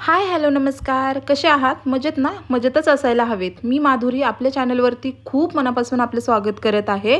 हाय, hello, नमस्कार. कसे आहात? मजेत ना? मजेतच असायला हवेत. मी माधुरी आपल्या चॅनलवरती खूप मनापासून आपलं स्वागत करत आहे.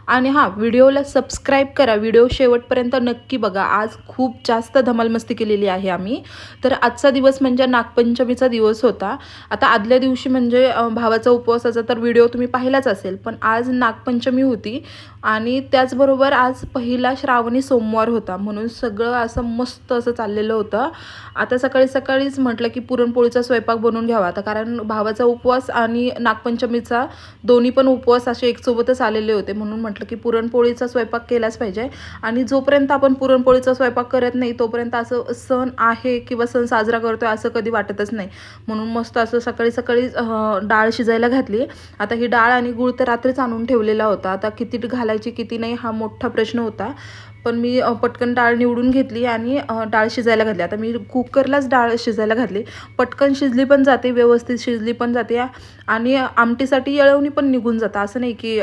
आणि हां, व्हिडिओला सबस्क्राईब करा. व्हिडिओ शेवटपर्यंत नक्की बघा. आज खूप जास्त धमालमस्ती केलेली आहे आम्ही. तर आजचा दिवस म्हणजे नागपंचमीचा दिवस होता. आता आदल्या दिवशी म्हणजे भावाचा उपवासाचा तर व्हिडिओ तुम्ही पाहिलाच असेल. पण आज नागपंचमी होती आणि त्याचबरोबर आज पहिला श्रावणी सोमवार होता. म्हणून सगळं असं मस्त असं चाललेलं होतं. आता सकाळी सकाळीच म्हटलं की पुरणपोळीचा स्वयंपाक बनवून घ्यावा. आता कारण भावाचा उपवास आणि नागपंचमीचा दोन्ही पण उपवास असे एकसोबतच आलेले होते. म्हणून म्हटलं की पुरणपोळीचा स्वयंपाक केलाच पाहिजे. आणि जोपर्यंत आपण पुरणपोळीचा स्वयंपाक करत नाही तोपर्यंत असं सण आहे किंवा सण साजरा करतोय असं कधी वाटतच नाही. म्हणून मस्त असं सकाळी सकाळी डाळ शिजायला घातली. आता ही डाळ आणि गूळ तर रात्रीच आणून ठेवलेला होता. आता किती घालायची किती नाही हा मोठा प्रश्न होता. पण मी पटकन डाळ निवडून घेतली आणि डाळ शिजायला घातली. आता मी कुकरलाच डाळ शिजायला घातली. पटकन शिजली पण जाते, व्यवस्थित शिजली पण जाते आणि आमटीसाठी येळवणी पण निघून जातं. असं नाही की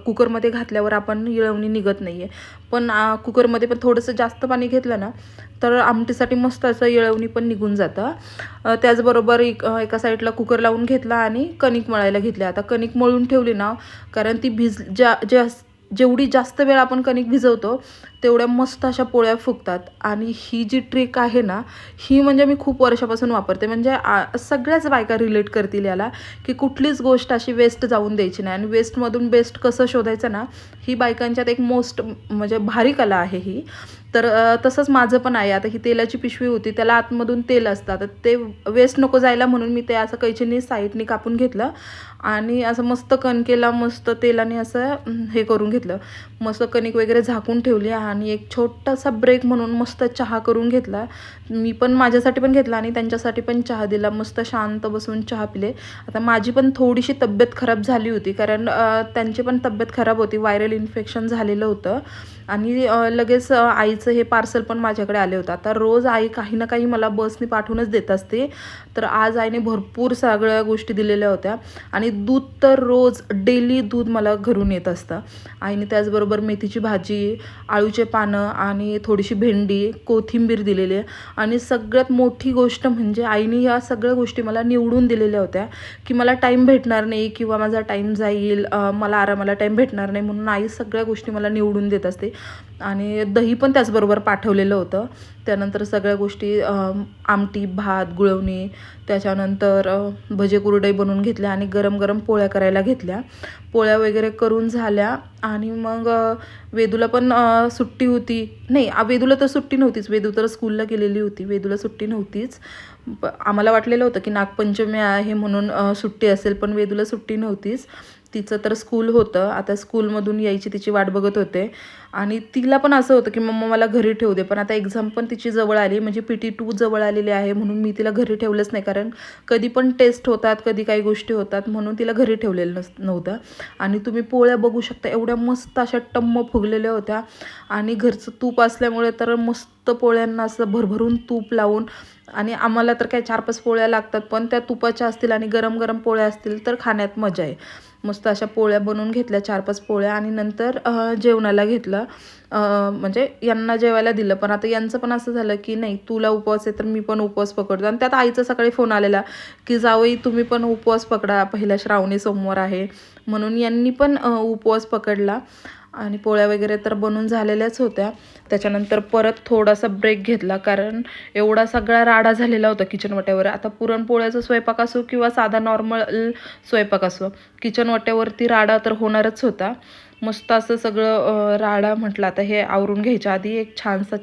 कुकरमध्ये घातल्यावर आपण येळवणी निघत नाही आहे. पण कुकरमध्ये पण थोडंसं जास्त पाणी घेतलं ना तर आमटीसाठी मस्त असं येळवणी पण निघून जातं. त्याचबरोबर एका साईडला कुकर लावून घेतला आणि कणिक मळायला घेतली. आता कणिक मळून ठेवली ना, कारण ती जेवढी जास्त वेळ आपण कणिक भिजवतो तेवढ्या मस्त अशा पोळ्या फुगतात. आणि ही जी ट्रिक आहे ना, ही म्हणजे मी खूप वर्षापासून वापरते. म्हणजे सगळ्याच बायका रिलेट करतील याला, की कुठलीच गोष्ट अशी वेस्ट जाऊन द्यायची नाही. आणि वेस्टमधून बेस्ट कसं शोधायचं ना, ही बायकांच्यात एक म्हणजे भारी कला आहे ही. तर तसंच माझं पण आहे. आता ही तेलाची पिशवी होती, त्याला आतमधून तेल असतं. तर ते वेस्ट नको जायला म्हणून मी ते असं कैचीने साईडने कापून घेतलं आणि असं मस्त कणकेला मस्त तेलाने असं हे करून घेतलं. मस्त कणिक वगैरे झाकून ठेवली आणि एक छोटासा ब्रेक म्हणून मस्त चहा करून घेतला. मी पण माझ्यासाठी पण घेतला आणि त्यांच्यासाठी पण चहा दिला. मस्त शांत बसून चहा पिले. आता माझी पण थोडीशी तब्येत खराब झाली होती, कारण त्यांची पण तब्येत खराब होती. व्हायरल इन्फेक्शन झालेलं होतं आणि लगेच आईचं हे पार्सल पण माझ्याकडे आले होतं. आता रोज आई काही ना काही मला बसने पाठवूनच देत असते. तर आज आईने भरपूर सगळ्या गोष्टी दिलेल्या होत्या. आणि दूध तर रोज डेली दूध मला घरून येत असतं. आईने त्याचबरोबर मेथीची भाजी, आळूचे पानं आणि थोडीशी भेंडी, कोथिंबीर दिलेली आहे. आणि सगळ्यात मोठी गोष्ट म्हणजे आईने ह्या सगळ्या गोष्टी मला निवडून दिलेल्या होत्या, की मला टाईम भेटणार नाही किंवा माझा टाईम जाईल, मला आरामाला टाईम भेटणार नाही, म्हणून आई सगळ्या गोष्टी मला निवडून देत असते. आणि दही पण त्याचबरोबर पाठवलेलं होतं. त्यानंतर सगळ्या गोष्टी आमटी, भात, गुळवणी, त्याच्यानंतर भजे कुरडई बनवून घेतल्या आणि गरम गरम पोळ्या करायला घेतल्या. पोळ्या वगैरे करून झाल्या आणि मग वेदूला पण सुट्टी होती. नाही, वेदूला तर सुट्टी नव्हतीच. वेदू तर स्कूलला गेलेली होती. वेदूला सुट्टी नव्हतीच. आम्हाला वाटलेलं होतं की नागपंचमी आहे म्हणून सुट्टी असेल, पण वेदूला सुट्टी नव्हतीच. तिचं तर स्कूल होतं. आता स्कूलमधून यायची तिची वाट बघत होते. आणि तिला पण असं होतं की मम्मा मला घरी ठेवू दे. पण आता एक्झाम पण तिची जवळ आली, म्हणजे PT2 जवळ आलेली आहे, म्हणून मी तिला घरी ठेवलंच नाही. कारण कधी पण टेस्ट होतात, कधी काही गोष्टी होतात, म्हणून तिला घरी ठेवलेलं नव्हतं. आणि तुम्ही पोळ्या बघू शकता, एवढ्या मस्त अशा टम्म फुगलेल्या होत्या. आणि घरचं तूप असल्यामुळे तर मस्त पोळ्यांना असं भरभरून तूप लावून, आणि आम्हाला तर काय 4-5 पोळ्या लागतात, पण त्या तुपाच्या असतील आणि गरम गरम पोळ्या असतील तर खाण्यात मजा आहे. मस्त अशा पोळ्या बनवून घेतल्या, 4-5 पोळ्या, आणि नंतर जेवणाला घेतलं. म्हणजे यांना जेवायला दिलं. पण आता यांचं पण असं झालं की नाही, तुला उपवास आहे तर मी पण उपवास पकडतो. आणि त्यात आईचा सकाळी फोन आलेला की जावई तुम्ही पण उपवास पकडा, पहिला श्रावणी सोमवार आहे. म्हणून यांनी पण उपवास पकडला. आणि पोळ्या वगैरे तर बनून झालेल्याच होत्या. त्याच्यानंतर परत थोडासा ब्रेक घेतला, कारण एवढा सगळा राडा झालेला होता किचन वाट्यावर. आता पुरणपोळ्याचा स्वयंपाक असो किंवा साधा नॉर्मल स्वयंपाक असो, किचन वाट्यावरती राडा तर होणारच होता. मस्त असं सगळं राडा म्हटलं आता हे आवरून घ्यायच्या आधी एक छानसा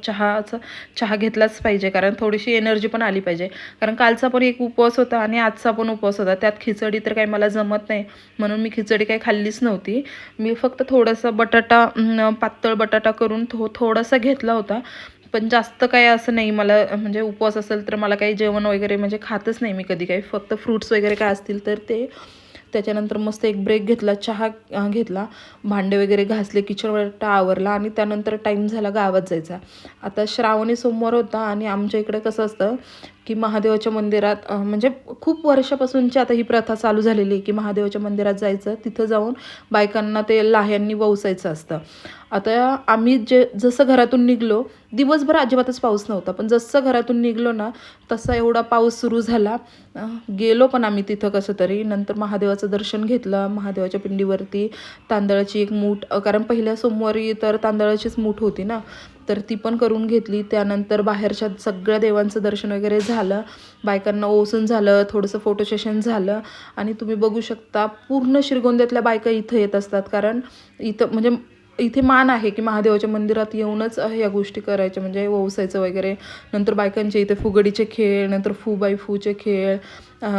चहा घेतलाच पाहिजे, कारण थोडीशी एनर्जी पण आली पाहिजे. कारण कालचा पण एक उपवास होता आणि आजचा पण उपवास होता. त्यात खिचडी तर काही मला जमत नाही, म्हणून मी खिचडी काही खाल्लीच नव्हती. मी फक्त थोडासा बटाटा, पातळ बटाटा करून थोडासा घेतला होता. पण जास्त काय असं नाही मला, म्हणजे उपवास असेल तर मला काही जेवण वगैरे म्हणजे खातच नाही मी कधी काही, फक्त फ्रूट्स वगैरे काय असतील तर ते. त्याच्यानंतर मस्त एक ब्रेक घेतला, चहा घेतला, भांडे वगैरे घासले, किचन वाटा आवरला आणि त्यानंतर टाईम झाला गावात जायचा. आता श्रावणी सोमवार होता आणि आमच्या इकडे कसं असतं की महादेवाच्या मंदिरात, म्हणजे खूप वर्षापासूनची आता ही प्रथा चालू झालेली आहे की महादेवाच्या मंदिरात जायचं, तिथं जाऊन बायकांना ते लाह्यांनी ववसायचं असतं. आता आम्ही जसं घरातून निघलो दिवसभर अजिबातच पाऊस नव्हता, पण जसं घरातून निघलो ना तसा एवढा पाऊस सुरू झाला. गेलो पण आम्ही तिथं कसं तरी. नंतर महादेवाचं दर्शन घेतलं. महादेवाच्या पिंडीवरती तांदळाची एक मूठ, कारण पहिल्या सोमवारी तर तांदळाचीच मूठ होती ना, तर ती पण करून घेतली. त्यानंतर बाहेरच्या सगळ्या देवांचं दर्शन वगैरे झालं, बायकांना ओसून झालं, थोडंसं फोटो सेशन झालं. आणि तुम्ही बघू शकता पूर्ण श्रीगोंद्यातल्या बायका इथं येत असतात, कारण इथं म्हणजे इथे मान आहे की महादेवाच्या मंदिरात येऊनच या गोष्टी करायच्या, म्हणजे ओवसायचं वगैरे. नंतर बायकांचे इथे फुगडीचे खेळ, नंतर फू बाय फूचे खेळ,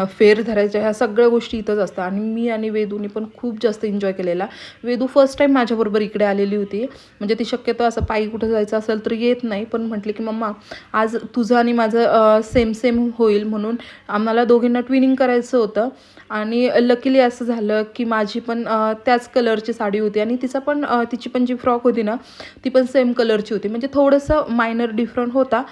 फेर धरायच्या, ह्या सगळ्या गोष्टी इथंच असतात. आणि मी आणि वेदूनी पण खूप जास्त एन्जॉय केलेला. वेदू फर्स्ट टाईम माझ्याबरोबर इकडे आलेली होती, म्हणजे ती शक्यतो असं पायी कुठं जायचं असेल तर येत नाही, पण म्हटले की मम्मा आज तुझं आणि माझं सेम सेम होईल, म्हणून आम्हाला दोघींना ट्विनिंग करायचं होतं. आणि लकीली असं झालं की माझी पण त्याच कलरची साडी होती, आणि तिचा पण तिची पण जी फ्रॉक होती ना ती पण सेम कलरची होती, म्हणजे थोडंसं मायनर डिफरंट होता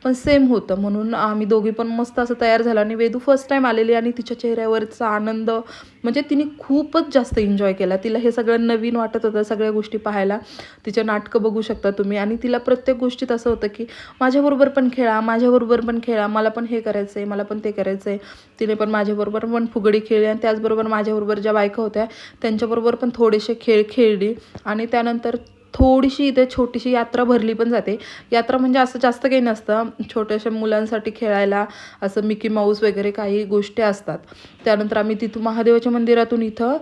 पण सेम होतं. म्हणून आम्ही दोघी पण मस्त असं तयार झालं. आणि वेदू फर्स्ट टाईम आलेली, आणि तिच्या चेहऱ्यावरचा आनंद म्हणजे तिने खूपच जास्त एन्जॉय केला. तिला हे सगळं नवीन वाटत होतं, सगळ्या गोष्टी पाहायला. तिचे नाटकं बघू शकता तुम्ही. आणि तिला प्रत्येक गोष्टीत असं होतं की माझ्याबरोबर पण खेळा, माझ्याबरोबर पण खेळा, मला पण हे करायचं आहे, मला पण ते करायचं आहे. तिने पण माझ्याबरोबर पण फुगडी खेळली, आणि त्याचबरोबर माझ्याबरोबर ज्या बायका होत्या त्यांच्याबरोबर पण थोडेसे खेळ खेळली. आणि त्यानंतर थोडीशी इथे छोटीशी यात्रा भरली पण जाते. यात्रा म्हणजे असं जास्त काही नसतं, छोट्याशा मुलांसाठी खेळायला असं मिकी माऊस वगैरे काही गोष्टी असतात. त्यानंतर आम्ही तिथून महादेवाच्या मंदिरातून इथं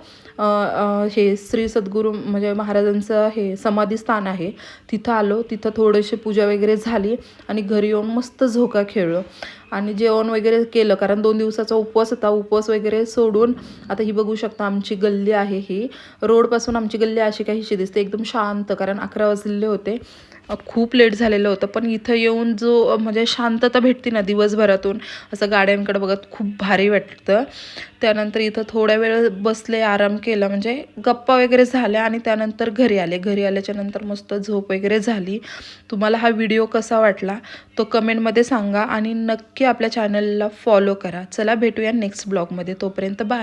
हे श्री सद्गुरू म्हणजे महाराजांचं हे समाधी स्थान आहे तिथं आलो. तिथं थोडीशी पूजा वगैरे झाली, आणि घरी येऊन मस्त झोका खेळलो आणि जेवण वगैरे केलं, कारण 2 दिवसाचा उपवास होता. उपवास वगैरे सोडून आता ही बघू शकता आमची गल्ली आहे. ही रोडपासून आमची गल्ली अशी काहीशी दिसते, एकदम शांत, कारण 11 वाजलेले होते, खूप लेट झालेलं होतं. पण इथं येऊन जो म्हणजे शांतता भेटते ना दिवसभरातून, असं गाड्यांकडे बघत खूप भारी वाटतं. त्यानंतर इथं थोड्या वेळ बसले, आराम केला, म्हणजे गप्पा वगैरे झाल्या, आणि त्यानंतर घरी आले. घरी आल्याच्या नंतर मस्त झोप वगैरे झाली. तुम्हाला हा व्हिडिओ कसा वाटला तो कमेंटमध्ये सांगा, आणि नक्की आपल्या चॅनलला फॉलो करा. चला भेटूया नेक्स्ट ब्लॉगमध्ये, तोपर्यंत बाय.